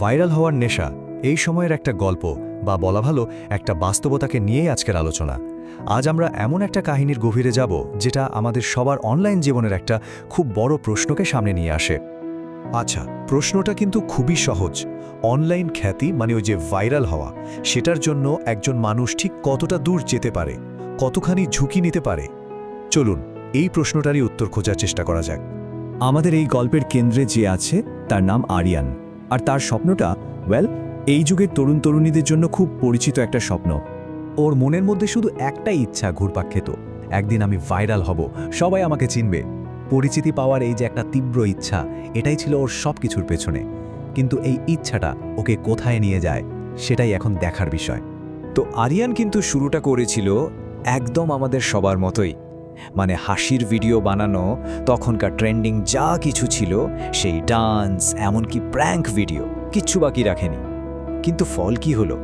Viral হওয়ার নেশা এই সময়ের একটা গল্প বা বলা ভালো একটা বাস্তবতাকে নিয়েই আজকের আলোচনা। আজ আমরা এমন একটা কাহিনীর গভীরে যাব যেটা আমাদের সবার অনলাইন জীবনের একটা খুব বড় প্রশ্নকে সামনে নিয়ে আসে। আচ্ছা, প্রশ্নটা কিন্তু খুবই সহজ। অনলাইন খ্যাতি মানে ওই যে ভাইরাল হওয়া, সেটার জন্য একজন মানুষ ঠিক কতটা দূর যেতে পারে, কতখানি ঝুঁকি নিতে পারে? চলুন এই প্রশ্নটারই উত্তর খোঁজার চেষ্টা করা যাক। আমাদের এই গল্পের কেন্দ্রে যে আছে তার নাম আরিয়ান, আর তার স্বপ্নটা এই যুগের তরুণ তরুণীদের জন্য খুব পরিচিত একটা স্বপ্ন। ওর মনের মধ্যে শুধু একটাই ইচ্ছা ঘুরপাক খেত, একদিন আমি ভাইরাল হব, সবাই আমাকে চিনবে। পরিচিতি পাওয়ার এই যে একটা তীব্র ইচ্ছা, এটাই ছিল ওর সব কিছুর পেছনে। কিন্তু এই ইচ্ছাটা ওকে কোথায় নিয়ে যায় সেটাই এখন দেখার বিষয়। তো আরিয়ান কিন্তু শুরুটা করেছিল একদম আমাদের সবার মতোই, মানে হাসির ভিডিও বানানো, তখনকার ট্রেন্ডিং যা কিছু ছিল সেই ডান্স, এমনকি প্র্যাঙ্ক ভিডিও, কিচ্ছু বাকি রাখেনি। কিন্তু ফল কি হলো?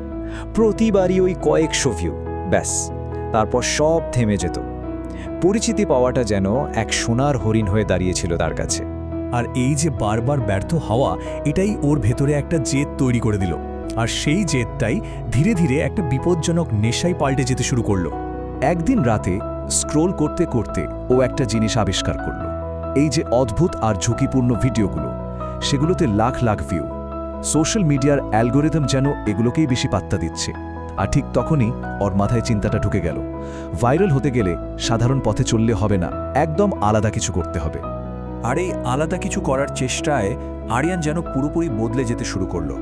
প্রতিবারই ওই কয়েকশো ভিউ, ব্যাস, তারপর সব থেমে যেত। পরিচিতি পাওয়াটা যেন এক সোনার হরিণ হয়ে দাঁড়িয়েছিল তার কাছে। আর এই যে বারবার ব্যর্থ হওয়া, এটাই ওর ভেতরে একটা জেদ তৈরি করে দিল। আর সেই জেদটাই ধীরে ধীরে একটা বিপজ্জনক নেশায় পাল্টে যেতে শুরু করলো। একদিন রাতে স্ক্রোল করতে করতে ও একটা জিনিস আবিষ্কার করল। এই যে অদ্ভুত আর ঝুঁকিপূর্ণ ভিডিওগুলো, সেগুলোতে লাখ লাখ ভিউ। সোশ্যাল মিডিয়ার অ্যালগোরিদম যেন এগুলোকেই বেশি পাত্তা দিচ্ছে। আর ঠিক তখনই ওর মাথায় চিন্তাটা ঢুকে গেল, ভাইরাল হতে গেলে সাধারণ পথে চললে হবে না, একদম আলাদা কিছু করতে হবে। আর এই আলাদা কিছু করার চেষ্টায় আরিয়ান যেন পুরোপুরি বদলে যেতে শুরু করলো।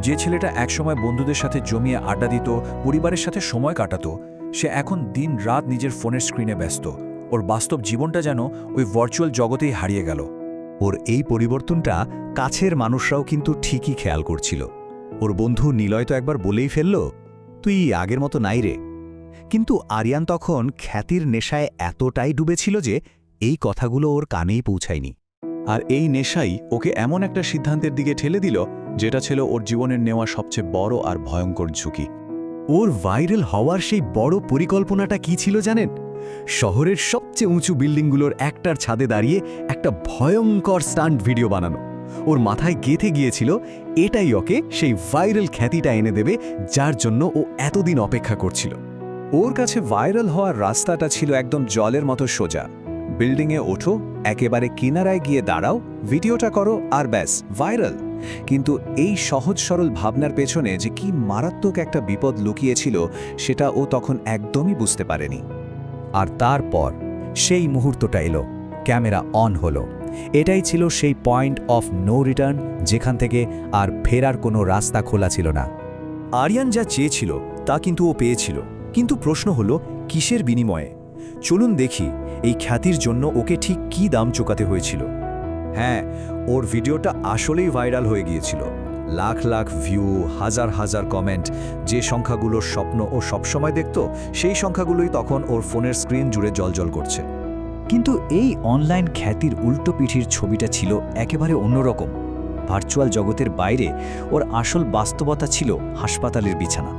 যে ছেলেটা একসময় বন্ধুদের সাথে জমিয়ে আড্ডা দিত, পরিবারের সাথে সময় কাটাতো, সে এখন দিন রাত নিজের ফোনের স্ক্রিনে ব্যস্ত। ওর বাস্তব জীবনটা যেন ওই ভার্চুয়াল জগতেই হারিয়ে গেল। ওর এই পরিবর্তনটা কাছের মানুষরাও কিন্তু ঠিকই খেয়াল করছিল। ওর বন্ধু নিলয় তো একবার বলেই ফেলল, তুই আগের মতো নাই রে। কিন্তু আরিয়ান তখন খ্যাতির নেশায় এতটাই ডুবেছিল যে এই কথাগুলো ওর কানেই পৌঁছায়নি। আর এই নেশাই ওকে এমন একটা সিদ্ধান্তের দিকে ঠেলে দিল, যেটা ছিল ওর জীবনের নেওয়া সবচেয়ে বড় আর ভয়ঙ্কর ঝুঁকি। ওর ভাইরাল হওয়ার সেই বড় পরিকল্পনাটা কি ছিল জানেন? শহরের সবচেয়ে উঁচু বিল্ডিংগুলোর একটার ছাদে দাঁড়িয়ে একটা ভয়ঙ্কর স্টান্ট ভিডিও বানানো। ওর মাথায় গেঁথে গিয়েছিল এটাই ওকে সেই ভাইরাল খ্যাতিটা এনে দেবে, যার জন্য ও এতদিন অপেক্ষা করছিল। ওর কাছে ভাইরাল হওয়ার রাস্তাটা ছিল একদম জলের মতো সোজা। বিল্ডিংয়ে ওঠো, একেবারে কিনারায় গিয়ে দাঁড়াও, ভিডিওটা করো, আর ব্যাস ভাইরাল। কিন্তু এই সহজ সরল ভাবনার পেছনে যে কি মারাত্মক একটা বিপদ লুকিয়েছিল, সেটা ও তখন একদমই বুঝতে পারেনি। আর তারপর সেই মুহূর্তটা এলো, ক্যামেরা অন হলো। এটাই ছিল সেই পয়েন্ট অফ নো রিটার্ন, যেখান থেকে আর ফেরার কোনো রাস্তা খোলা ছিল না। আরিয়ান যা চেয়েছিল তা কিন্তু ও পেয়েছিল, কিন্তু প্রশ্ন হলো কিসের বিনিময়ে? চলুন দেখি এই খ্যাতির জন্য ওকে ঠিক কী দাম চোকাতে হয়েছিল। হ্যাঁ, ওর ভিডিওটা আসলেই ভাইরাল হয়ে গিয়েছিল। লাখ লাখ ভিউ, হাজার হাজার কমেন্ট। যে সংখ্যাগুলোর স্বপ্ন ও সবসময় দেখত, সেই সংখ্যাগুলোই তখন ওর ফোনের স্ক্রিন জুড়ে জ্বলজ্বল করছে। কিন্তু এই অনলাইন খ্যাতির উল্টো পিঠির ছবিটা ছিল একেবারে অন্যরকম। ভার্চুয়াল জগতের বাইরে ওর আসল বাস্তবতা ছিল হাসপাতালের বিছানা।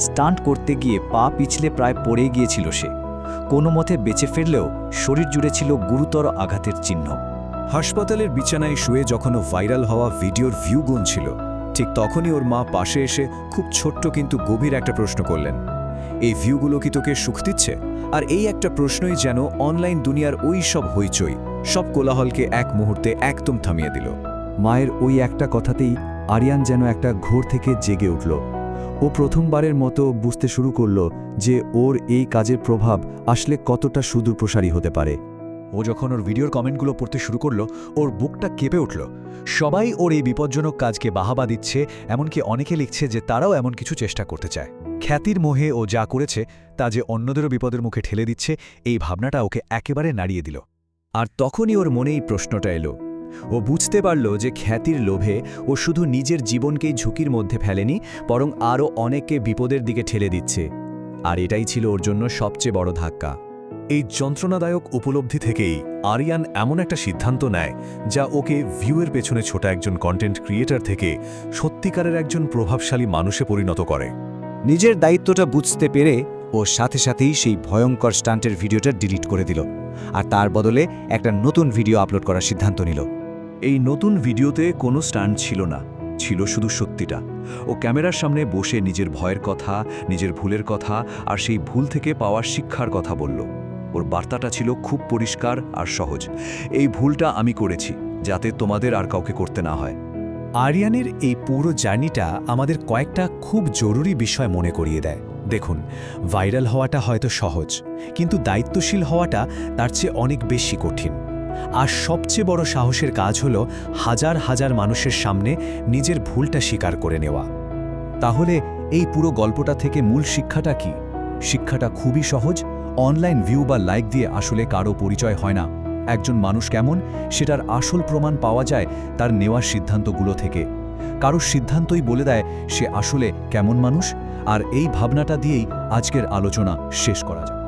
স্টান্ট করতে গিয়ে পা পিছলে প্রায় পড়ে গিয়েছিল সে। কোনো মতে বেঁচে ফিরলেও শরীর জুড়ে ছিল গুরুতর আঘাতের চিহ্ন। হাসপাতালের বিছানায় শুয়ে যখন ও ভাইরাল হওয়া ভিডিওর ভিউ গুনছিল, ঠিক তখনই ওর মা পাশে এসে খুব ছোট্ট কিন্তু গভীর একটা প্রশ্ন করলেন, এই ভিউগুলো কি তোকে সুখ দিচ্ছে? আর এই একটা প্রশ্নই যেন অনলাইন দুনিয়ার ওই সব হইচই, সব কোলাহলকে এক মুহূর্তে একদম থামিয়ে দিল। মায়ের ওই একটা কথাতেই আরিয়ান যেন একটা ঘোর থেকে জেগে উঠল। ও প্রথমবারের মতো বুঝতে শুরু করল যে ওর এই কাজের প্রভাব আসলে কতটা সুদূরপ্রসারী হতে পারে। ও যখন ওর ভিডিওর কমেন্টগুলো পড়তে শুরু করলো, ওর বুকটা কেঁপে উঠল। সবাই ওর এই বিপজ্জনক কাজকে বাহাবা দিচ্ছে, এমনকি অনেকে লিখছে যে তারাও এমন কিছু চেষ্টা করতে চায়। খ্যাতির মোহে ও যা করেছে তা যে অন্যদেরও বিপদের মুখে ঠেলে দিচ্ছে, এই ভাবনাটা ওকে একেবারে নাড়িয়ে দিল। আর তখনই ওর মনে এই প্রশ্নটা এলো। ও বুঝতে পারল যে খ্যাতির লোভে ও শুধু নিজের জীবনকেই ঝুঁকির মধ্যে ফেলেনি, বরং আরও অনেককে বিপদের দিকে ঠেলে দিচ্ছে। আর এটাই ছিল ওর জন্য সবচেয়ে বড় ধাক্কা। এই যন্ত্রণাদায়ক উপলব্ধি থেকেই আরিয়ান এমন একটা সিদ্ধান্ত নেয়, যা ওকে ভিউয়ের পেছনে ছোটা একজন কন্টেন্ট ক্রিয়েটর থেকে সত্যিকারের একজন প্রভাবশালী মানুষে পরিণত করে। নিজের দায়িত্বটা বুঝতে পেরে ও সাথে সাথেই সেই ভয়ঙ্কর স্টান্টের ভিডিওটা ডিলিট করে দিল, আর তার বদলে একটা নতুন ভিডিও আপলোড করার সিদ্ধান্ত নিল। এই নতুন ভিডিওতে কোনো স্টান্ট ছিল না, ছিল ছিল শুধু সত্যিটা। ও ক্যামেরার সামনে বসে নিজের ভয়ের কথা, নিজের ভুলের কথা আর সেই ভুল থেকে পাওয়ার শিক্ষার কথা বলল। ওর বার্তাটা ছিল খুব পরিষ্কার আর সহজ। এই ভুলটা আমি করেছি, যাতে তোমাদের আর কাউকে করতে না হয়। আরিয়ানের এই পুরো জার্নিটা আমাদের কয়েকটা খুব জরুরি বিষয় মনে করিয়ে দেয়। দেখুন, ভাইরাল হওয়াটা হয়তো সহজ, কিন্তু দায়িত্বশীল হওয়াটা তার চেয়ে অনেক বেশি কঠিন। আর সবচেয়ে বড় সাহসের কাজ হলো হাজার হাজার মানুষের সামনে নিজের ভুলটা স্বীকার করে নেওয়া। তাহলে এই পুরো গল্পটা থেকে মূল শিক্ষাটা কি? শিক্ষাটা খুবই সহজ। অনলাইন ভিউ বা লাইক দিয়ে আসলে কারো পরিচয় হয় না। একজন মানুষ কেমন, সেটার আসল প্রমাণ পাওয়া যায় তার নেওয়ার সিদ্ধান্তগুলো থেকে। কারোর সিদ্ধান্তই বলে দেয় সে আসলে কেমন মানুষ। আর এই ভাবনাটা দিয়েই আজকের আলোচনা শেষ করা যাক।